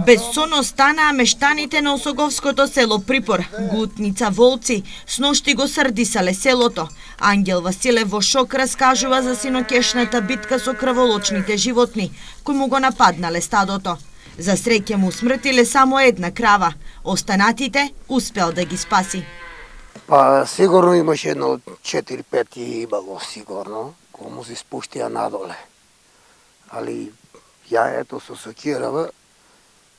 Без сон останаа мештаните на Осоговското село Припор. Глутница волци сношти го срдисале селото. Ангел Василев во шок раскажува за синокешната битка со крволочните животни, кои му го нападнале стадото. За среќа му смртиле само една крава. Останатите успел да ги спаси. Па сигурно имаше едно 4-5 имало сигурно, кој му се спуштија надоле. Али ја ето со сокирава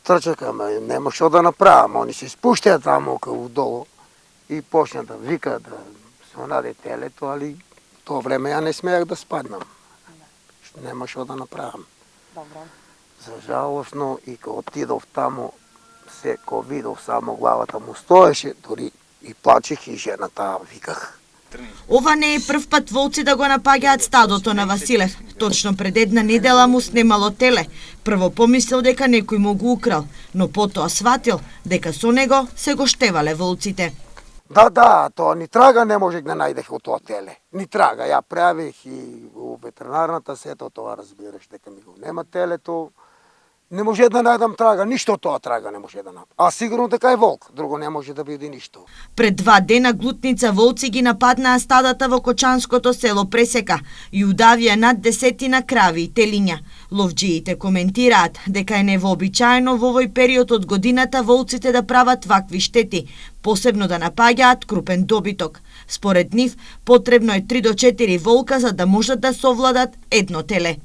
трчакаме, нема што да направам, они се спуштија таму кај долу и почна да вика да се наде телето, али тоа време ја не смеах да спаднам. Нема што да направам. Добро. За жалосно и кога отидов таму, се кога видов само главата му стоеше, дори и плачех и жената виках. Ова не е прв пат волци да го напаѓаат стадото на Василев. Точно пред една недела му снемало теле. Прво помислил дека некој му го украл, но потоа сватил дека со него се го штевале волците. Да, тоа ни трага не можех да најдех од тоа теле. Ни трага, ја правих и у ветеринарната сето тоа разбираш дека ми го нема телето. Не може да најдам трага, ништо тоа трага не може да најдам. А сигурно дека е волк, друго не може да биде ништо. Пред 2 дена глутница волци ги нападнаа стадата во Кочанското село Пресека и удавија над 10 крави и телиња. Ловџиите коментираат дека е невообичаено во овој период од годината волците да прават вакви штети, посебно да напаѓаат крупен добиток. Според нив, потребно е 3 до 4 волка за да можат да совладат едно теле.